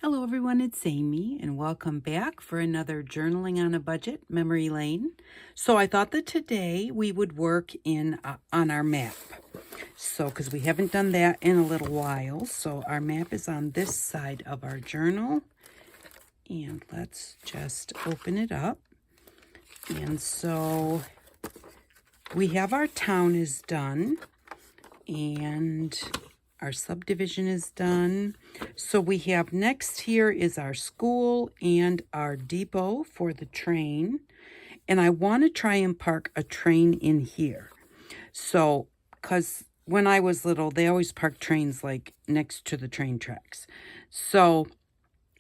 Hello everyone, it's Amy and welcome back for another Journaling on a Budget memory lane. So I thought that today we would work on our map. So because we haven't done that in a little while, so our map is on this side of our journal. And let's just open it up. And so we have our town is done and our subdivision is done. So we have next here is our school and our depot for the train. And I want to try and park a train in here. So, because when I was little, they always parked trains like next to the train tracks. So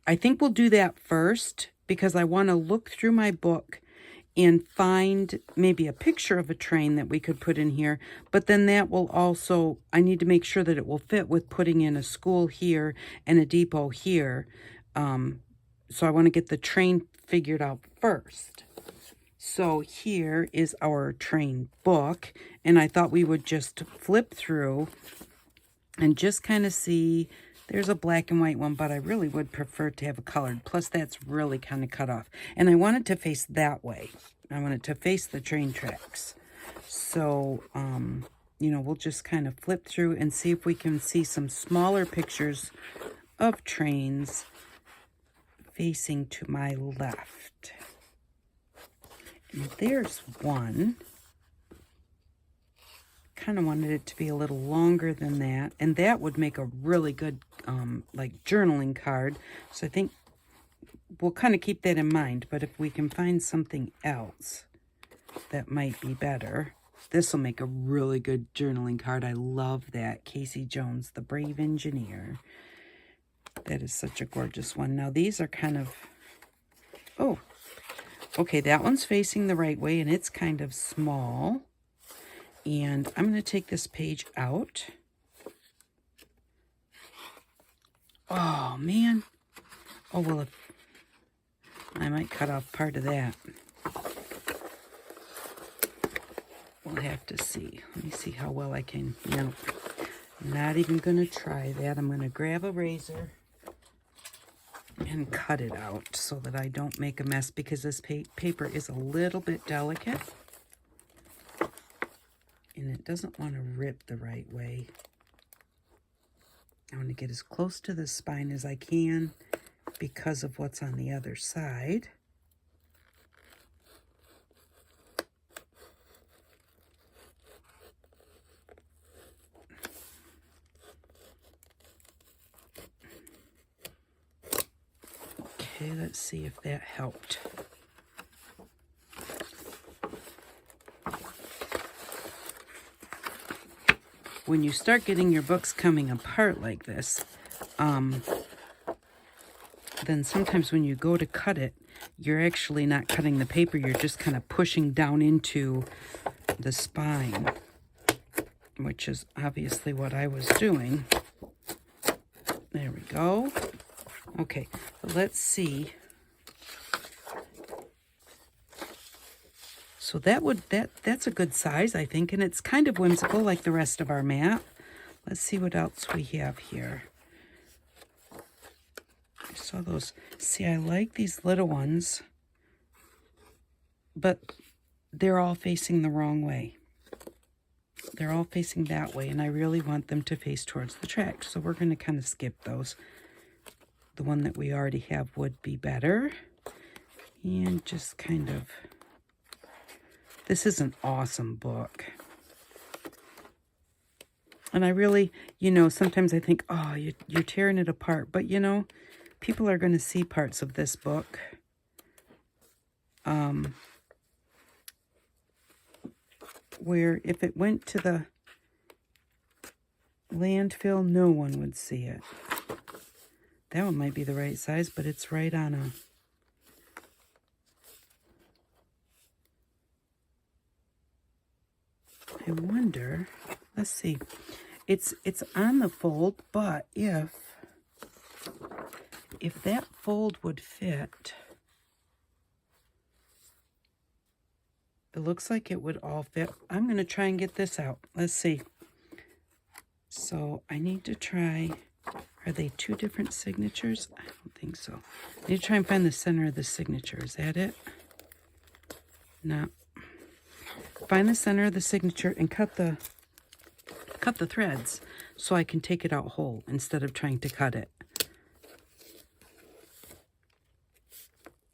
I think we'll do that first because I want to look through my book and find maybe a picture of a train that we could put in here. But then that will also, I need to make sure that it will fit with putting in a school here and a depot here. So I want to get the train figured out first. So here is our train book. And I thought we would just flip through and just kind of see. There's a black and white one, but I really would prefer to have a colored. Plus, that's really kind of cut off. And I want it to face that way. I want it to face the train tracks. So, we'll just kind of flip through and see if we can see some smaller pictures of trains facing to my left. And there's one. Kind of wanted it to be a little longer than that, and that would make a really good like journaling card. So I think we'll kind of keep that in mind, but if we can find something else that might be better, this will make a really good journaling card. I love that. Casey Jones, the Brave Engineer. That is such a gorgeous one. Now these are kind of, oh, okay, that one's facing the right way and it's kind of small. And I'm going to take this page out. Oh, man. Oh, well, I might cut off part of that. We'll have to see. Let me see how well I can. No, I'm not even going to try that. I'm going to grab a razor and cut it out so that I don't make a mess because this paper is a little bit delicate. And it doesn't want to rip the right way. I want to get as close to the spine as I can because of what's on the other side. Okay, let's see if that helped. When you start getting your books coming apart like this, then sometimes when you go to cut it, you're actually not cutting the paper. You're just kind of pushing down into the spine, which is obviously what I was doing. There we go. Okay, let's see. So that's a good size, I think, and it's kind of whimsical like the rest of our map. Let's see what else we have here. I saw those. See, I like these little ones, but they're all facing the wrong way. They're all facing that way, and I really want them to face towards the track, so we're going to kind of skip those. The one that we already have would be better, and just kind of... This is an awesome book. And I really, sometimes I think, oh, you're tearing it apart. But, people are going to see parts of this book. Where if it went to the landfill, no one would see it. That one might be the right size, but it's right on a... I wonder, let's see, it's on the fold, but if that fold would fit, it looks like it would all fit. I'm going to try and get this out. Let's see. So I need to try, Are they two different signatures? I don't think so. I need to try and find the center of the signature. Is that it? No. Find the center of the signature and cut the threads so I can take it out whole instead of trying to cut it.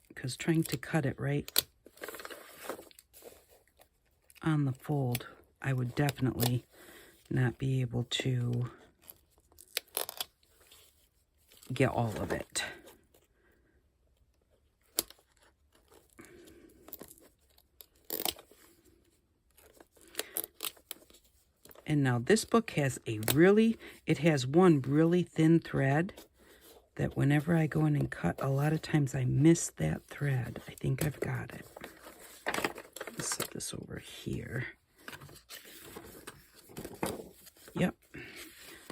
Because trying to cut it right on the fold, I would definitely not be able to get all of it. And now this book has it has one really thin thread that whenever I go in and cut, a lot of times I miss that thread. I think I've got it. Let's set this over here. Yep.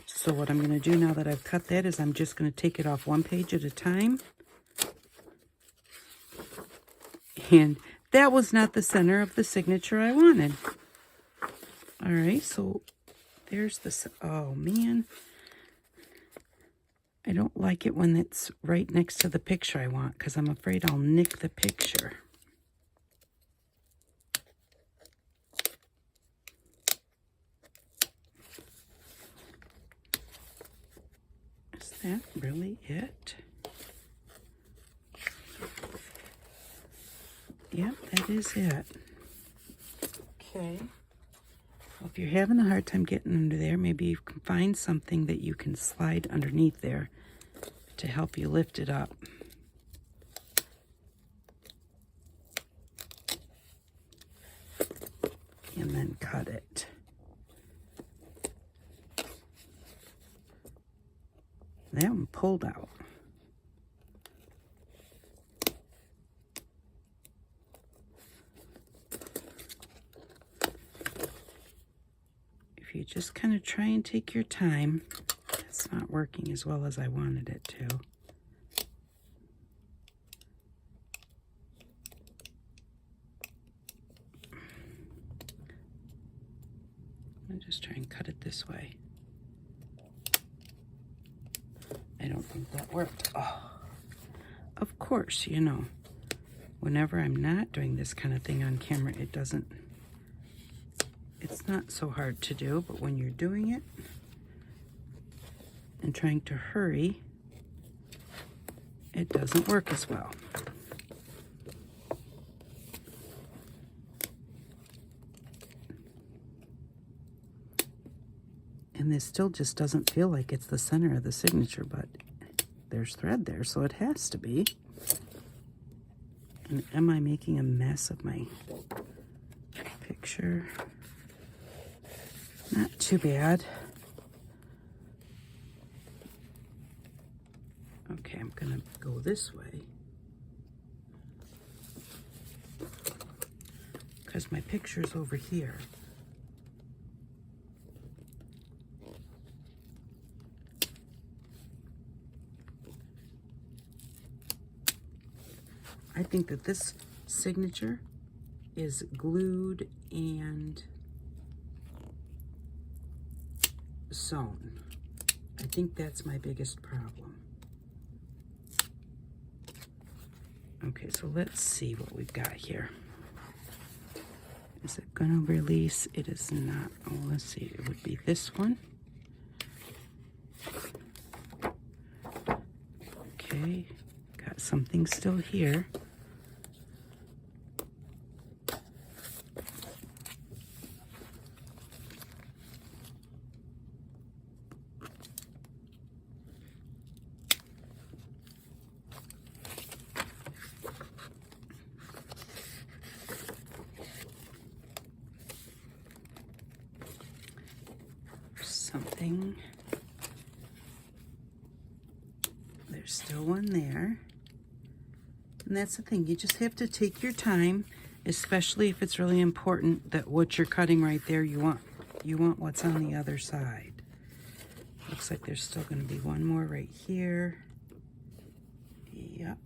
So what I'm going to do now that I've cut that is I'm just going to take it off one page at a time. And that was not the center of the signature I wanted. All right, so there's this. Oh, man. I don't like it when it's right next to the picture I want because I'm afraid I'll nick the picture. Is that really it? Yep, that is it. Okay. Well, if you're having a hard time getting under there, maybe you can find something that you can slide underneath there to help you lift it up. And then cut it. That one pulled out. If you just kind of try and take your time, it's not working as well as I wanted it to. I'll just try and cut it this way. I don't think that worked. Oh, of course, you know, whenever I'm not doing this kind of thing on camera, it's not so hard to do, but when you're doing it and trying to hurry, it doesn't work as well. And this still just doesn't feel like it's the center of the signature, but there's thread there, so it has to be. And am I making a mess of my picture? Not too bad. Okay, I'm gonna go this way because my picture's over here. I think that this signature is glued and sewn. I think that's my biggest problem. Okay, so let's see what we've got here. Is it gonna release? It is not. Oh, let's see. It would be this one. Okay, got something still here. Something. There's still one there. And that's the thing, you just have to take your time, especially if it's really important that what you're cutting right there, you want what's on the other side. Looks like there's still going to be one more right here. Yep.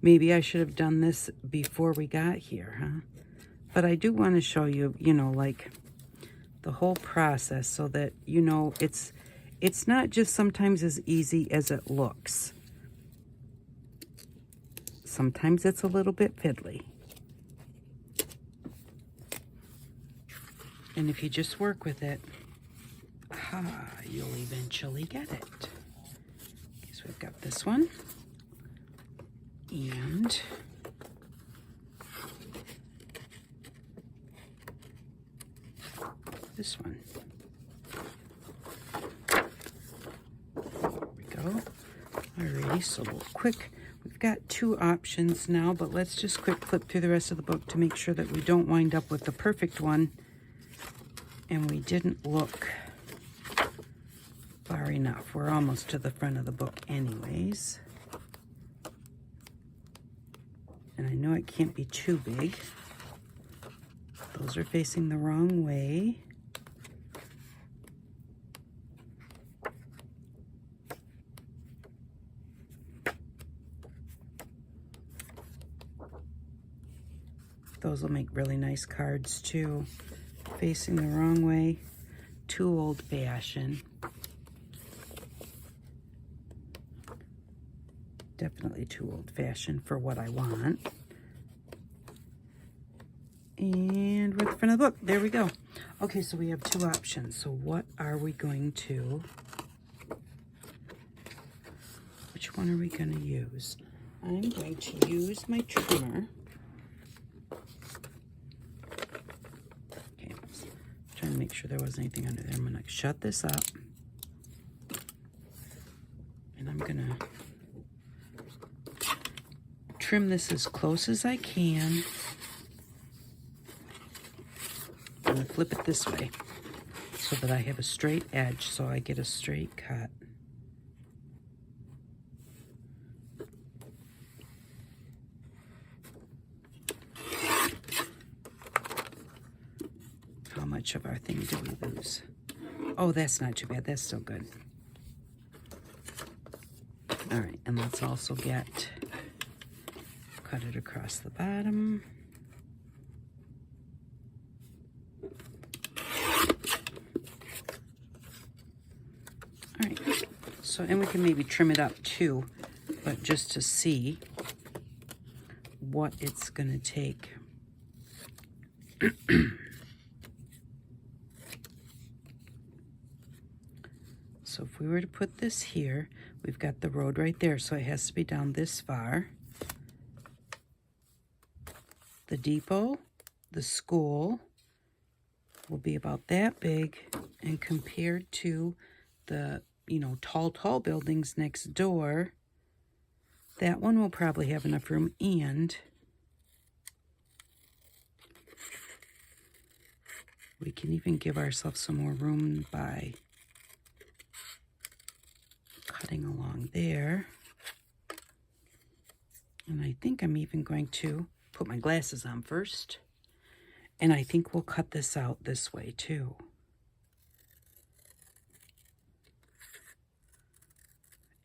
Maybe I should have done this before we got here, huh? But I do want to show you, you know, like the whole process so that, you know, it's not just sometimes as easy as it looks. Sometimes it's a little bit fiddly. And if you just work with it, you'll eventually get it. Okay, so we've got this one. And this one. There we go. Alrighty, so we've got 2 options now, but let's just quick flip through the rest of the book to make sure that we don't wind up with the perfect one and we didn't look far enough. We're almost to the front of the book anyways. And I know it can't be too big. Those are facing the wrong way. Those will make really nice cards too. Facing the wrong way. Too old-fashioned. Definitely too old-fashioned for what I want. And we're at the front of the book. There we go. Okay, so we have 2 options. So what are we going to... Which one are we going to use? I'm going to use my trimmer. Okay, trying to make sure there wasn't anything under there. I'm going to shut this up. And I'm going to trim this as close as I can. I'm going to flip it this way so that I have a straight edge, so I get a straight cut. How much of our thing do we lose? Oh, that's not too bad. That's still good. All right, and let's also cut it across the bottom. All right, so, and we can maybe trim it up too, but just to see what it's gonna take. So if we were to put this here, we've got the road right there, so it has to be down this far. The depot, the school, will be about that big, and compared to the, you know, tall buildings next door, that one will probably have enough room, and we can even give ourselves some more room by cutting along there. And I think I'm even going to put my glasses on first. And I think we'll cut this out this way too.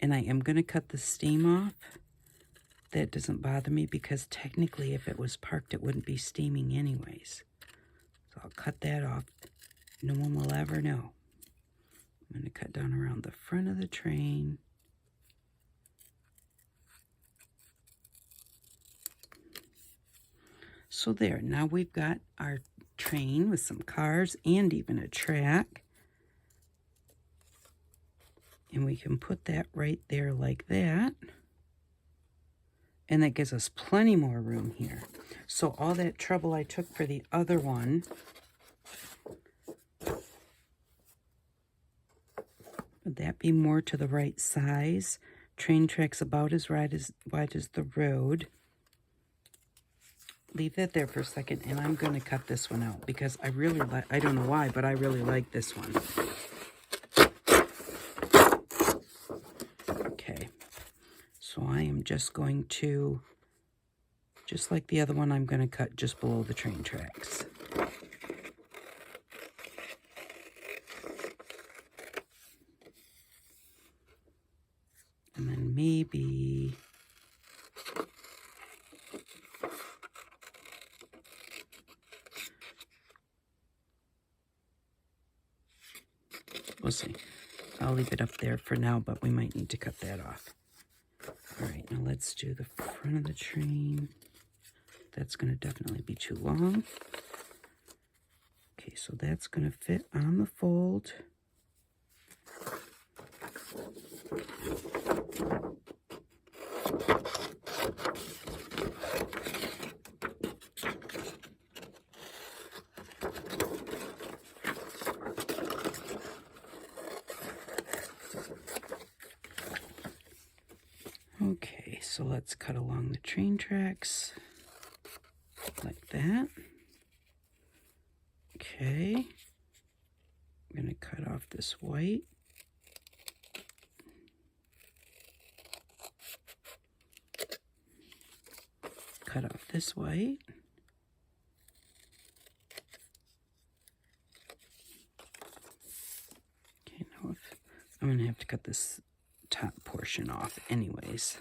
And I am going to cut the steam off. That doesn't bother me because technically if it was parked it wouldn't be steaming anyways. So I'll cut that off. No one will ever know. I'm going to cut down around the front of the train. So there, now we've got our train with some cars and even a track. And we can put that right there like that. And that gives us plenty more room here. So all that trouble I took for the other one, would that be more to the right size? Train track's about as wide as the road. Leave that there for a second, and I'm going to cut this one out because I really like, I don't know why, but I really like this one. Okay, so I am just going to, just like the other one, I'm going to cut just below the train tracks. And then maybe We'll see. I'll leave it up there for now, but we might need to cut that off. All right, now let's do the front of the train. That's going to definitely be too long. Okay, so that's going to fit on the fold. Okay, so let's cut along the train tracks like that. Okay, I'm going to cut off this white. Cut off this white. Okay, now I'm going to have to cut this top portion off anyways.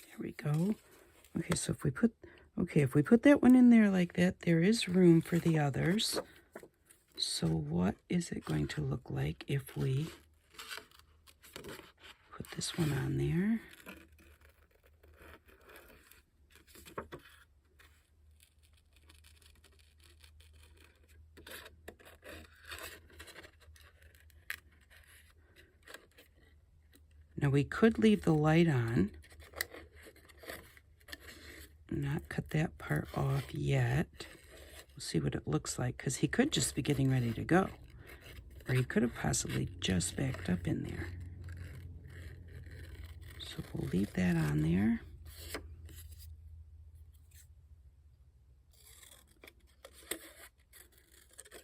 There we go. Okay, so if we put that one in there like that, there is room for the others. So what is it going to look like if we put this one on there? Now we could leave the light on, not cut that part off yet. We'll see what it looks like, because he could just be getting ready to go, or he could have possibly just backed up in there. So we'll leave that on there.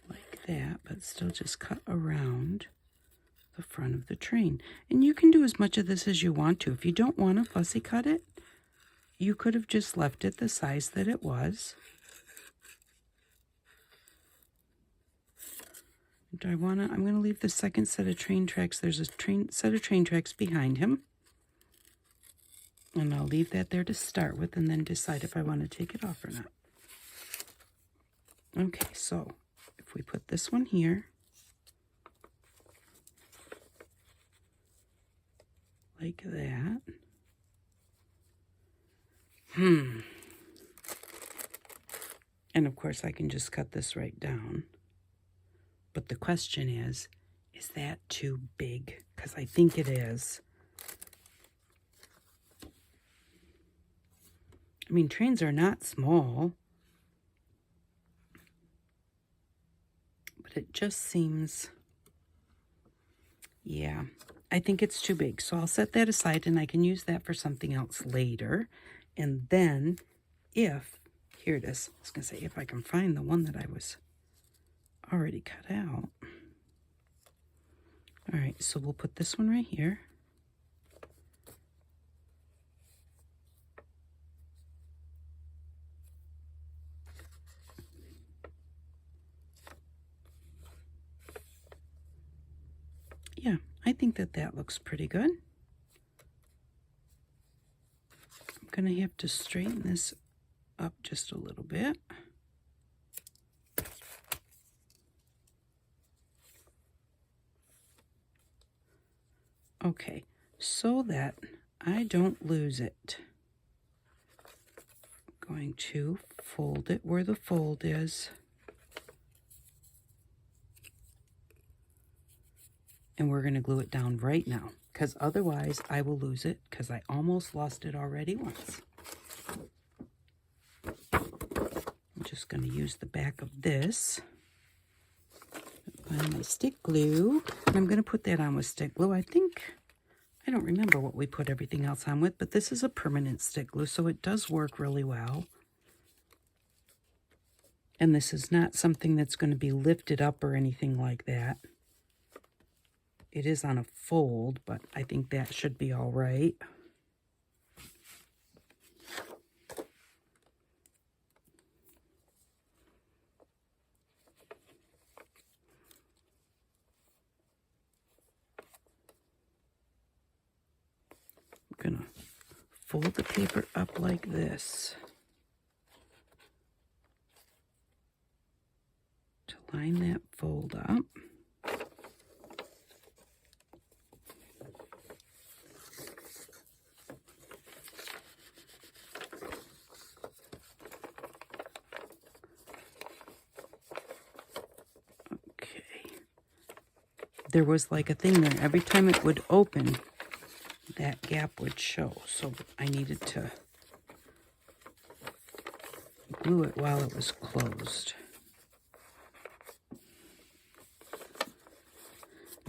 Like that, but still just cut around the front of the train. And you can do as much of this as you want to. If you don't want to fussy cut it, you could have just left it the size that it was. I'm going to leave the second set of train tracks. There's a set of train tracks behind him. And I'll leave that there to start with and then decide if I want to take it off or not. Okay, so if we put this one here, like that. And of course I can just cut this right down. But the question is that too big? Because I think it is. I mean, trains are not small. But it just seems, yeah, I think it's too big. So I'll set that aside and I can use that for something else later. And then if, here it is, I was going to say, if I can find the one that I was already cut out. All right, so we'll put this one right here. Yeah, I think that looks pretty good. I'm going to have to straighten this up just a little bit. Okay, so that I don't lose it, I'm going to fold it where the fold is. And we're going to glue it down right now, because otherwise I will lose it, because I almost lost it already once. I'm just going to use the back of this. Find my stick glue. And I'm going to put that on with stick glue. I don't remember what we put everything else on with, but this is a permanent stick glue, so it does work really well. And this is not something that's going to be lifted up or anything like that. It is on a fold, but I think that should be all right. fold the paper up like this to line that fold up. There was like a thing there. Every time it would open, that gap would show. So I needed to glue it while it was closed.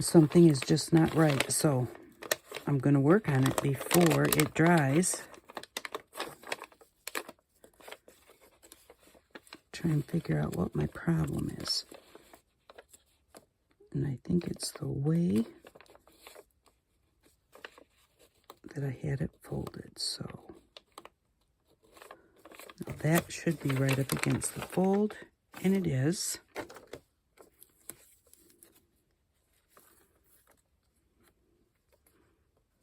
Something is just not right. So I'm going to work on it before it dries. Try and figure out what my problem is. And I think it's the way that I had it folded. So now that should be right up against the fold, and it is.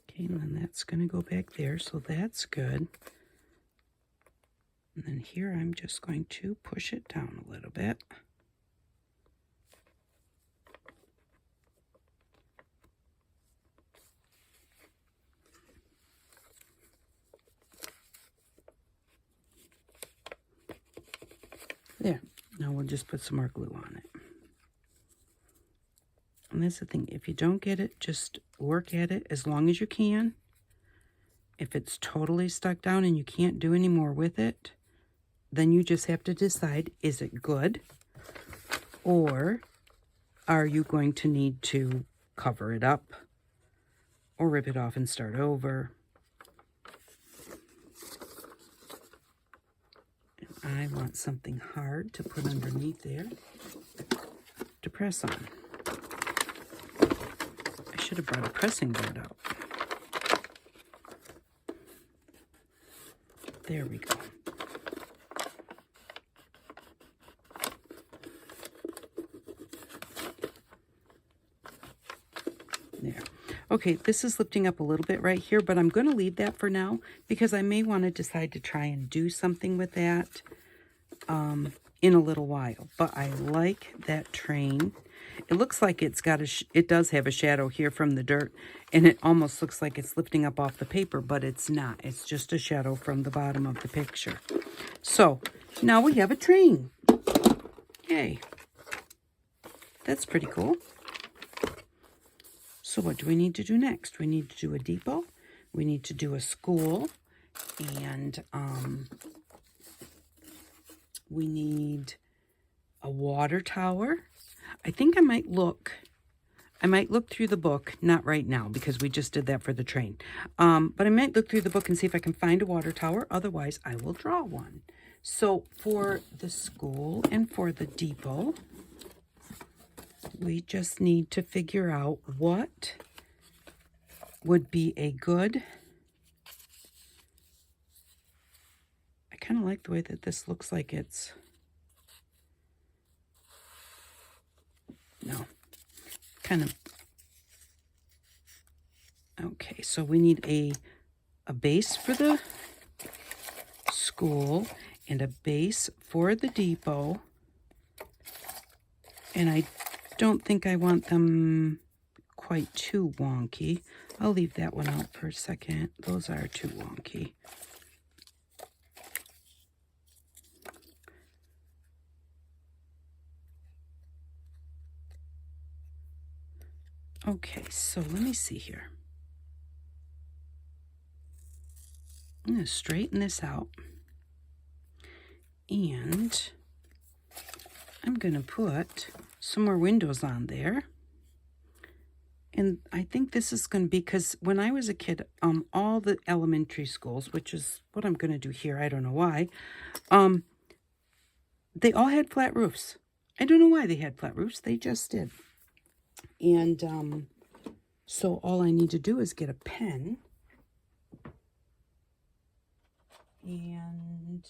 Okay, and then that's going to go back there, so that's good. And then here I'm just going to push it down a little bit. There. Now we'll just put some more glue on it. And that's the thing. If you don't get it, just work at it as long as you can. If it's totally stuck down and you can't do any more with it, then you just have to decide, is it good? Or are you going to need to cover it up or rip it off and start over? I want something hard to put underneath there to press on. I should have brought a pressing board out. There we go. There. Okay, this is lifting up a little bit right here, but I'm going to leave that for now because I may want to decide to try and do something with that in a little while. But I like that train. It looks like it's got it does have a shadow here from the dirt, and it almost looks like it's lifting up off the paper, but it's not. It's just a shadow from the bottom of the picture. So now we have a train. Yay. That's pretty cool. So what do we need to do next? We need to do a depot. We need to do a school. And we need a water tower. I think I might look through the book, not right now because we just did that for the train. But I might look through the book and see if I can find a water tower. Otherwise, I will draw one. So for the school and for the depot, we just need to figure out what would be a good... I kind of like the way that this looks like it's... No. Kind of... Okay, so we need a base for the school and a base for the depot. And I don't think I want them quite too wonky. I'll leave that one out for a second. Those are too wonky. Okay, so let me see here. I'm going to straighten this out. And I'm going to put some more windows on there. And I think this is going to be, because when I was a kid, all the elementary schools, which is what I'm going to do here, I don't know why, they all had flat roofs. I don't know why they had flat roofs, they just did. And so all I need to do is get a pen and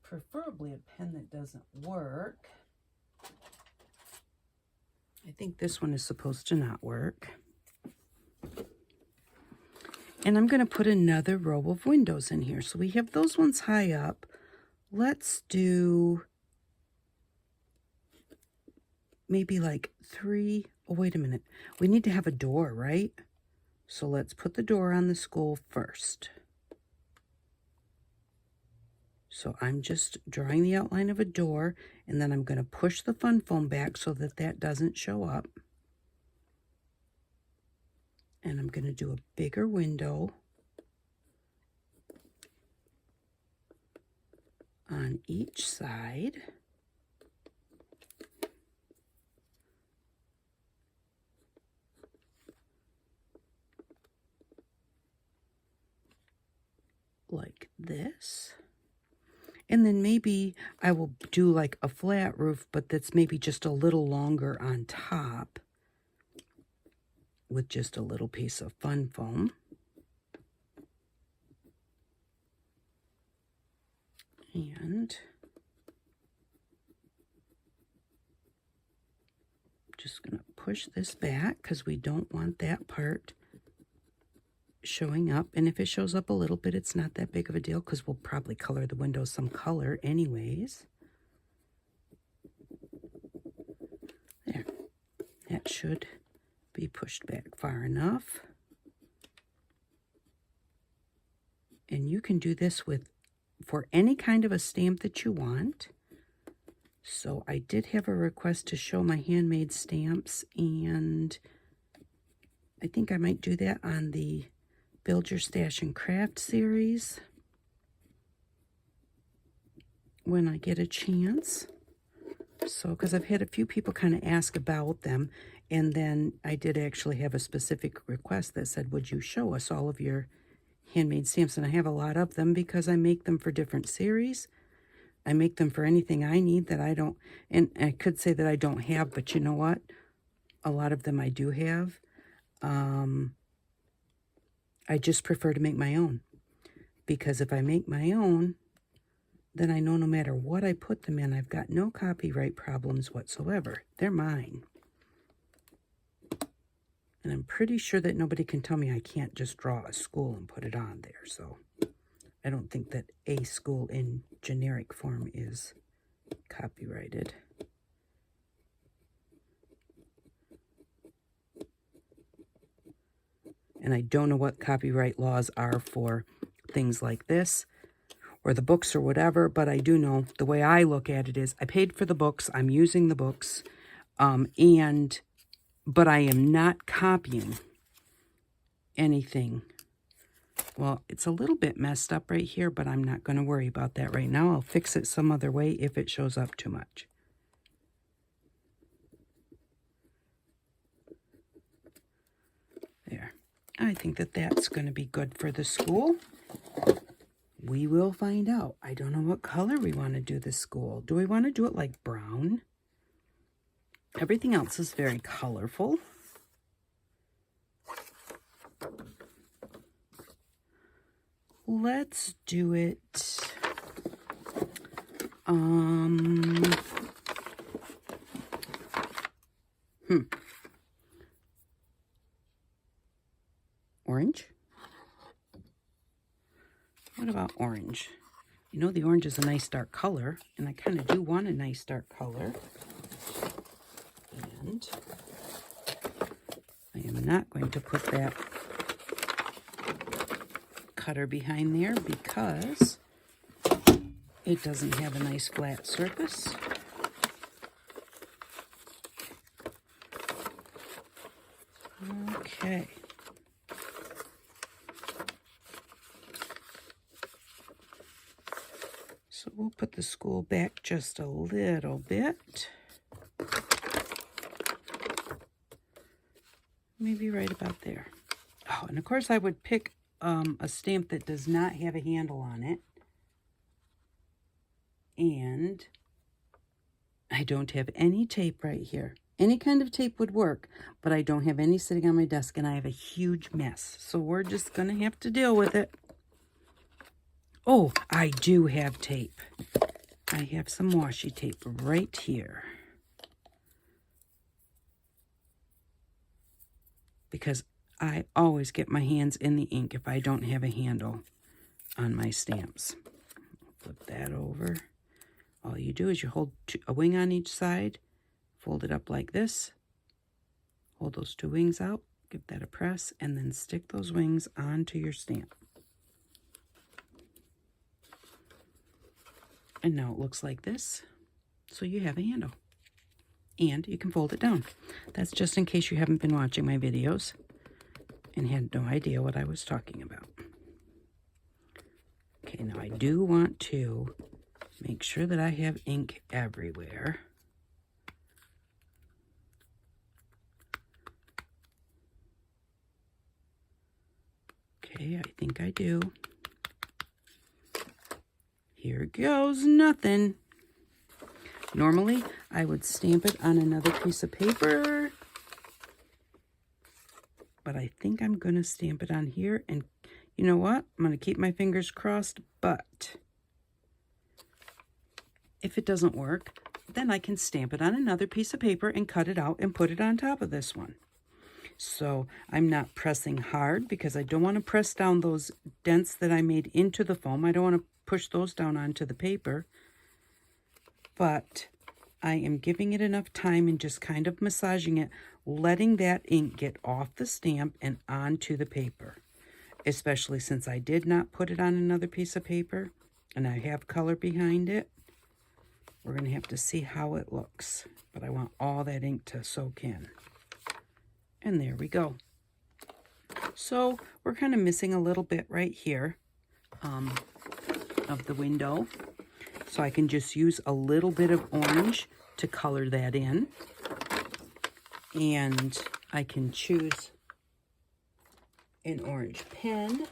preferably a pen that doesn't work. I think this one is supposed to not work. And I'm going to put another row of windows in here. So we have those ones high up. Let's do maybe like 3. Oh, wait a minute. We need to have a door, right? So let's put the door on the school first. So I'm just drawing the outline of a door, and then I'm going to push the fun foam back so that that doesn't show up. And I'm going to do a bigger window on each side. Like this. And then maybe I will do like a flat roof, but that's maybe just a little longer on top with just a little piece of fun foam. And just going to push this back because we don't want that part showing up. And if it shows up a little bit, it's not that big of a deal because we'll probably color the windows some color anyways. There. That should be pushed back far enough. And you can do this for any kind of a stamp that you want. So I did have a request to show my handmade stamps, and I think I might do that on the Build Your Stash and Craft series when I get a chance. So, because I've had a few people kind of ask about them, and then I did actually have a specific request that said, would you show us all of your handmade stamps? And I have a lot of them because I make them for different series. I make them for anything I need that I don't, and I could say that I don't have, but you know what? A lot of them I do have. I just prefer to make my own, because if I make my own, then I know no matter what I put them in, I've got no copyright problems whatsoever. They're mine. And I'm pretty sure that nobody can tell me I can't just draw a school and put it on there. So I don't think that a school in generic form is copyrighted. And I don't know what copyright laws are for things like this or the books or whatever, but I do know the way I look at it is I paid for the books, I'm using the books, but I am not copying anything. Well, it's a little bit messed up right here, but I'm not going to worry about that right now. I'll fix it some other way if it shows up too much. There. I think that that's going to be good for the school. We will find out. I don't know what color we want to do the school. Do we want to do it like brown? Everything else is very colorful. Let's do it orange. What about orange? You know, the orange is a nice dark color, and I kind of do want a nice dark color. And I am not going to put that cutter behind there because it doesn't have a nice flat surface. Okay. So we'll put the school back just a little bit. Maybe right about there. Oh, and of course I would pick a stamp that does not have a handle on it. And I don't have any tape right here. Any kind of tape would work, but I don't have any sitting on my desk, and I have a huge mess. So we're just going to have to deal with it. Oh, I do have tape. I have some washi tape right here. Because I always get my hands in the ink if I don't have a handle on my stamps. Flip that over. All you do is you hold a wing on each side, fold it up like this, hold those two wings out, give that a press, and then stick those wings onto your stamp. And now it looks like this, so you have a handle. And you can fold it down. That's just in case you haven't been watching my videos and had no idea what I was talking about. Okay, now I do want to make sure that I have ink everywhere. Okay, I think I do. Here goes nothing. Normally, I would stamp it on another piece of paper, but I think I'm going to stamp it on here, and you know what? I'm going to keep my fingers crossed, but if it doesn't work, then I can stamp it on another piece of paper and cut it out and put it on top of this one. So I'm not pressing hard because I don't want to press down those dents that I made into the foam. I don't want to push those down onto the paper, but I am giving it enough time and just kind of massaging it, letting that ink get off the stamp and onto the paper, especially since I did not put it on another piece of paper and I have color behind it. We're going to have to see how it looks, but I want all that ink to soak in. And there we go. So we're kind of missing a little bit right here of the window. So I can just use a little bit of orange to color that in. And I can choose an orange pen,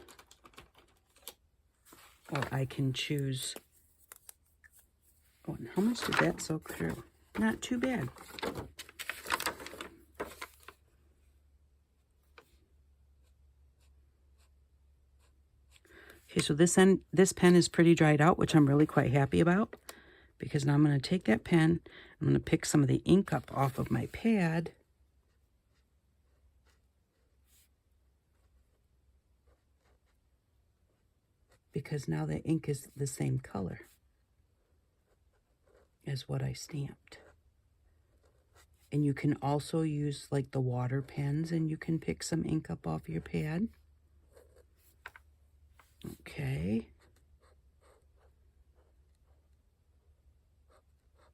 or I can choose, oh, and how much did that soak through? Not too bad. Okay, so this pen is pretty dried out, which I'm really quite happy about, because now I'm going to take that pen, I'm going to pick some of the ink up off of my pad, because now the ink is the same color as what I stamped. And you can also use like the water pens, and you can pick some ink up off your pad. Okay.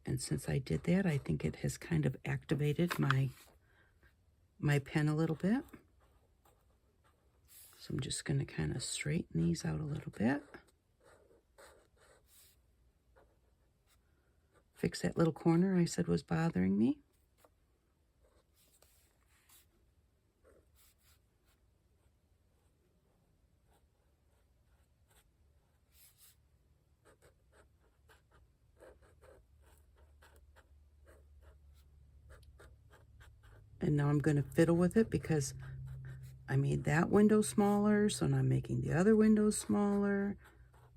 And since I did that, I think it has kind of activated my pen a little bit. So I'm just going to kind of straighten these out a little bit. Fix that little corner I said was bothering me. And now I'm going to fiddle with it because I made that window smaller, so now I'm making the other windows smaller.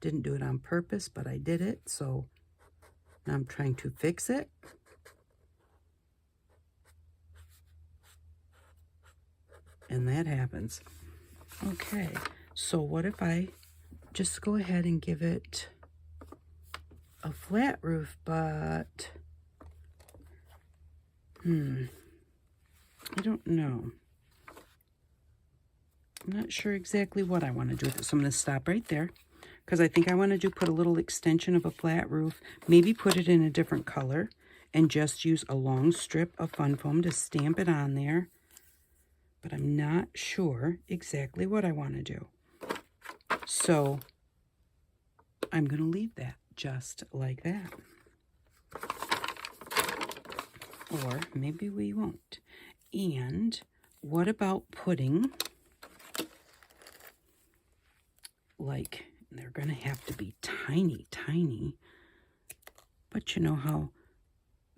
Didn't do it on purpose, but I did it, so now I'm trying to fix it. And that happens. Okay, so what if I just go ahead and give it a flat roof, but I don't know. I'm not sure exactly what I want to do with it, so I'm going to stop right there, because I think I want to put a little extension of a flat roof, maybe put it in a different color, and just use a long strip of fun foam to stamp it on there. But I'm not sure exactly what I want to do. So I'm going to leave that just like that. Or maybe we won't. And what about putting, like, they're going to have to be tiny, tiny. But you know how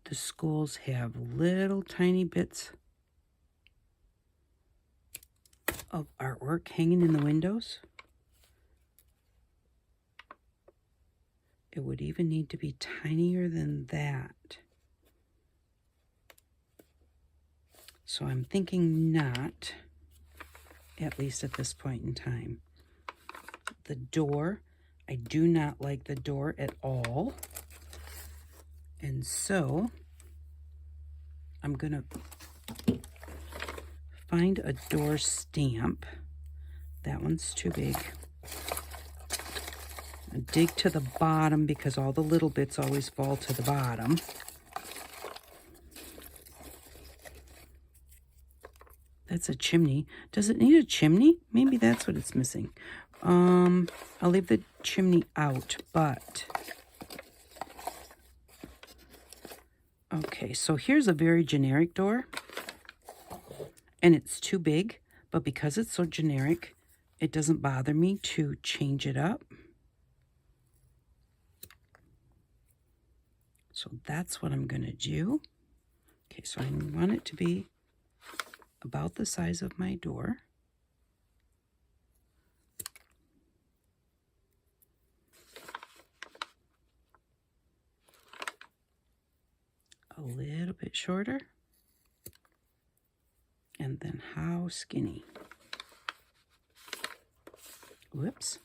the schools have little tiny bits of artwork hanging in the windows? It would even need to be tinier than that. So I'm thinking not. at least at this point in time. The door, I do not like the door at all. And so I'm going to find a door stamp. That one's too big. I dig to the bottom because all the little bits always fall to the bottom. That's a chimney. Does it need a chimney? Maybe that's what it's missing. I'll leave the chimney out, but... Okay, so here's a very generic door. And it's too big, but because it's so generic, it doesn't bother me to change it up. So that's what I'm going to do. Okay, so I want it to be about the size of my door. A little bit shorter. And then how skinny? Whoops.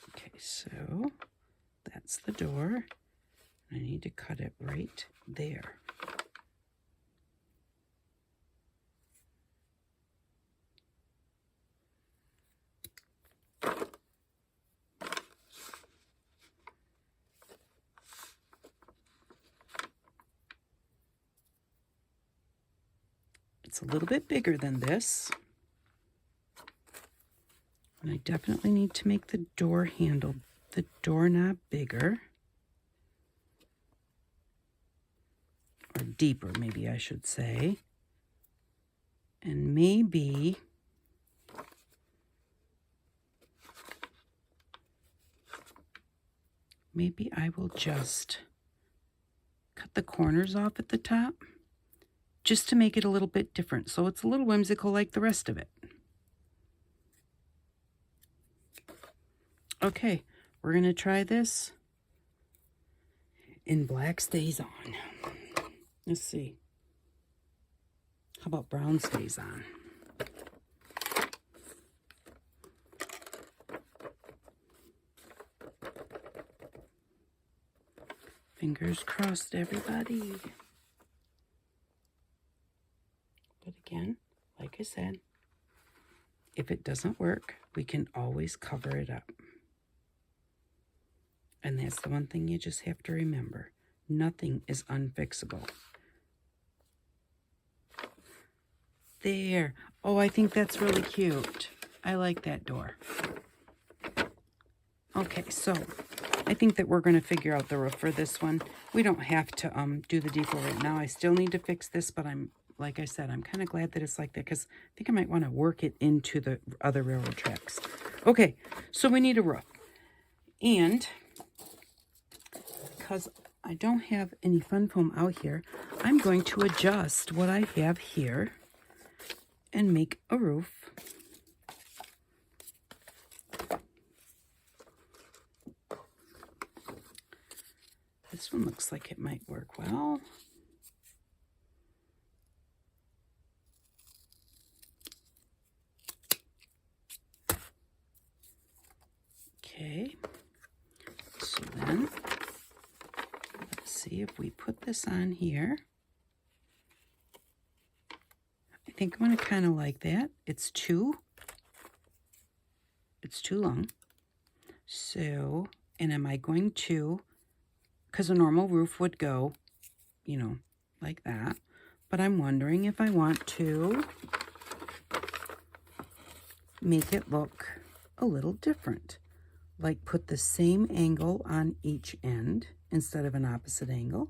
Okay, so that's the door. I need to cut it right there. It's a little bit bigger than this. And I definitely need to make the door handle, the doorknob bigger. Or deeper, maybe I should say. And maybe I will just cut the corners off at the top just to make it a little bit different. So it's a little whimsical like the rest of it. Okay, we're going to try this in Black Stays On. Let's see. How about Brown Stays On? Fingers crossed, everybody. But again, like I said, if it doesn't work, we can always cover it up. And that's the one thing you just have to remember. Nothing is unfixable. There. Oh, I think that's really cute. I like that door. Okay, so I think that we're going to figure out the roof for this one. We don't have to do the depot right now. I still need to fix this, but like I said, I'm kind of glad that it's like that because I think I might want to work it into the other railroad tracks. Okay, so we need a roof. And because I don't have any fun foam out here, I'm going to adjust what I have here and make a roof. This one looks like it might work well. Okay, so then let's see if we put this on here. I think I'm going to kind of like that. It's too long. So, and am I going to, because a normal roof would go, you know, like that. But I'm wondering if I want to make it look a little different. Like put the same angle on each end instead of an opposite angle.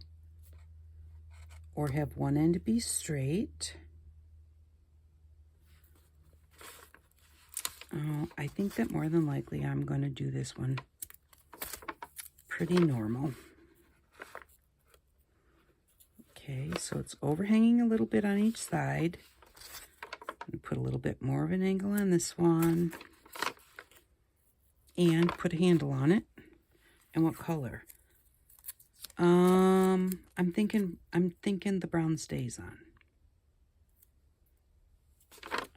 Or have one end be straight. Oh, I think that more than likely I'm going to do this one pretty normal. Okay, so it's overhanging a little bit on each side. I'm going to put a little bit more of an angle on this one. And put a handle on it. And what color? I'm thinking the Brown Stays On.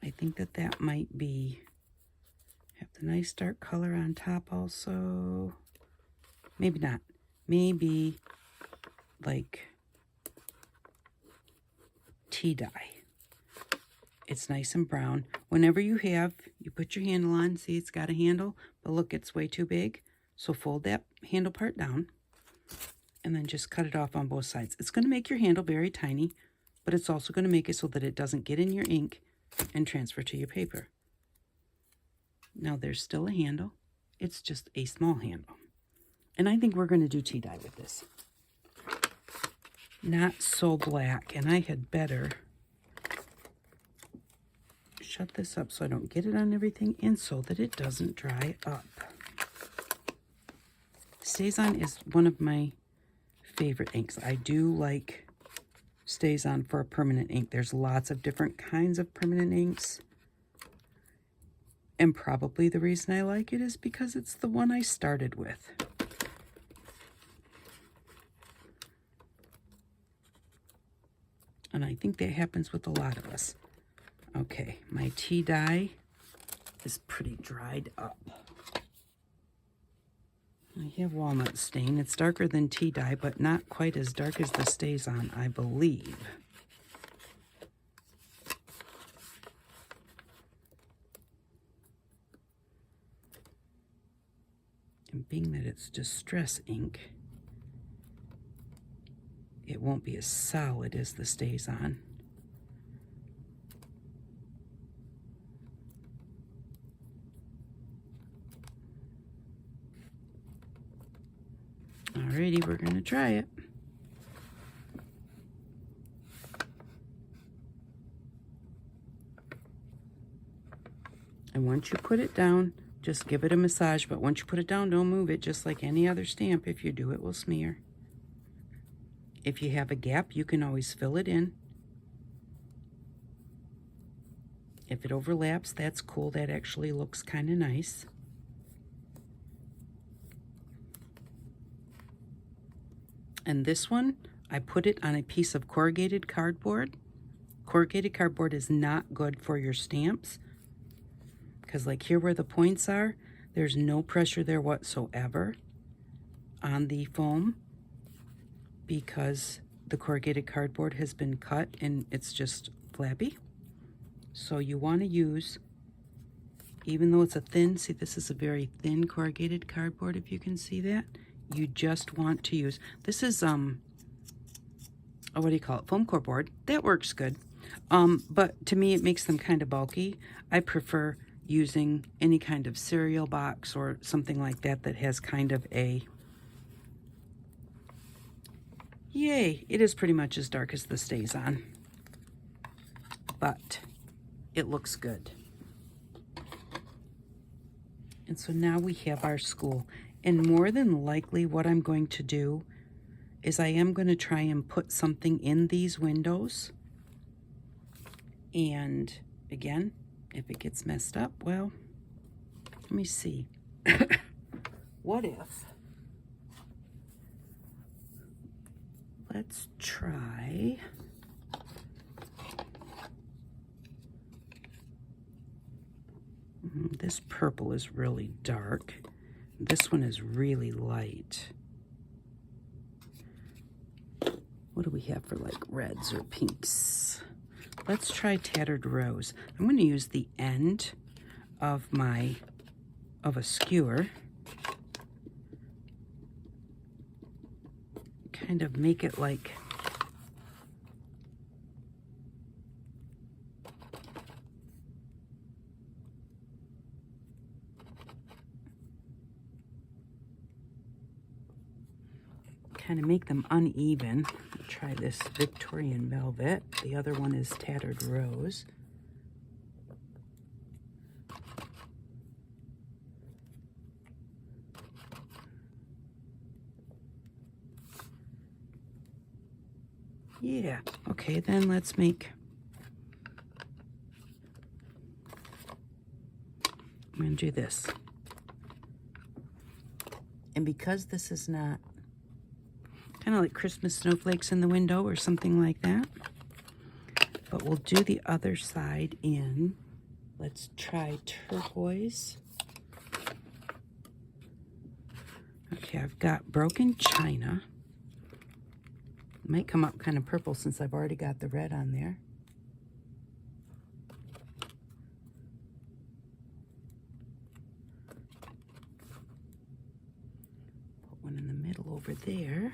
I think that that might be, have the nice dark color on top also. Maybe not. Maybe like tea dye. It's nice and brown. Whenever you put your handle on. See, it's got a handle, but look, it's way too big. So fold that handle part down and then just cut it off on both sides. It's going to make your handle very tiny, but it's also going to make it so that it doesn't get in your ink and transfer to your paper. Now there's still a handle. It's just a small handle. And I think we're going to do tea dye with this. Not so black, and I had better shut this up so I don't get it on everything and so that it doesn't dry up. StazOn is one of my favorite inks. I do like StazOn for a permanent ink. There's lots of different kinds of permanent inks. And probably the reason I like it is because it's the one I started with. And I think that happens with a lot of us. Okay, my tea dye is pretty dried up. I have walnut stain. It's darker than tea dye, but not quite as dark as the StazOn, I believe. And being that it's distress ink, it won't be as solid as the StazOn. Alrighty, we're going to try it. And once you put it down, just give it a massage. But once you put it down, don't move it, just like any other stamp. If you do, it will smear. If you have a gap, you can always fill it in. If it overlaps, that's cool. That actually looks kind of nice. And this one, I put it on a piece of corrugated cardboard. Corrugated cardboard is not good for your stamps because like here where the points are, there's no pressure there whatsoever on the foam because the corrugated cardboard has been cut and it's just flappy. So you want to use, even though it's a thin, see this is a very thin corrugated cardboard if you can see that. You just want to use, this is, what do you call it, foam core board. That works good. But to me, it makes them kind of bulky. I prefer using any kind of cereal box or something like that that has kind of a, yay, it is pretty much as dark as the StazOn. But it looks good. And so now we have our school. And more than likely what I'm going to do is I am going to try and put something in these windows. And again, if it gets messed up, well, let me see. What if, let's try, this purple is really dark. This one is really light. What do we have for like reds or pinks? Let's try Tattered Rose. I'm going to use the end of a skewer. Kind of make it like make them uneven. I'll try this Victorian Velvet. The other one is Tattered Rose. Yeah, okay, then let's make, I'm going to do this. And because this is not kind of like Christmas snowflakes in the window or something like that, but we'll do the other side in Let's try turquoise. Okay, I've got broken china. It might come up kind of purple since I've already got the red on there. Put one in the middle over there.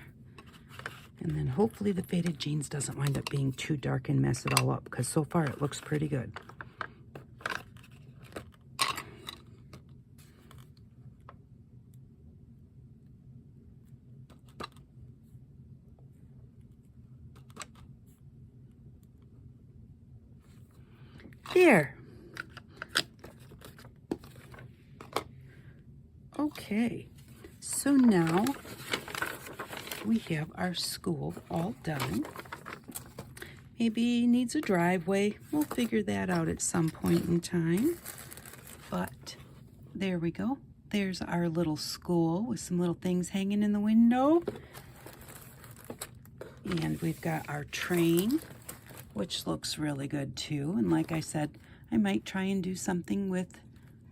And then hopefully the faded jeans doesn't wind up being too dark and mess it all up, because so far it looks pretty good. There. Okay, so now we have our school all done. Maybe needs a driveway. We'll figure that out at some point in time. But there we go. There's our little school with some little things hanging in the window. And we've got our train, which looks really good too. And like I said, I might try and do something with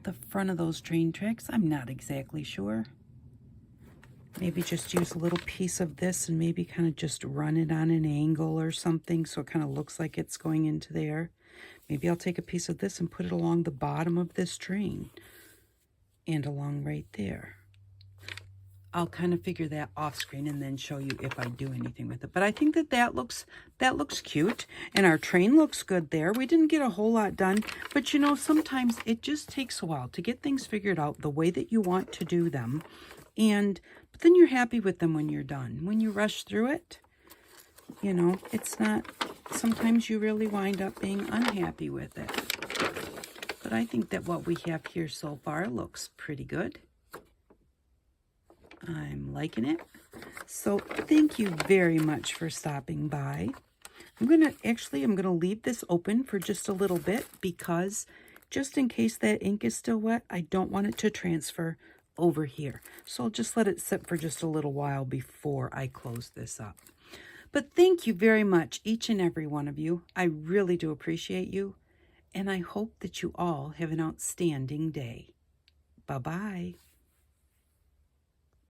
the front of those train tracks. I'm not exactly sure. Maybe just use a little piece of this and maybe kind of just run it on an angle or something so it kind of looks like it's going into there. Maybe I'll take a piece of this and put it along the bottom of this train and along right there. I'll kind of figure that off screen and then show you if I do anything with it. But I think that looks cute, and our train looks good there. We didn't get a whole lot done, but you know, sometimes it just takes a while to get things figured out the way that you want to do them. But then you're happy with them when you're done. When you rush through it, you know, it's not, sometimes you really wind up being unhappy with it. But I think that what we have here so far looks pretty good. I'm liking it. So thank you very much for stopping by. I'm gonna leave this open for just a little bit, because just in case that ink is still wet, I don't want it to transfer over here. So I'll just let it sit for just a little while before I close this up. But thank you very much, each and every one of you. I really do appreciate you, and I hope that you all have an outstanding day. Bye-bye.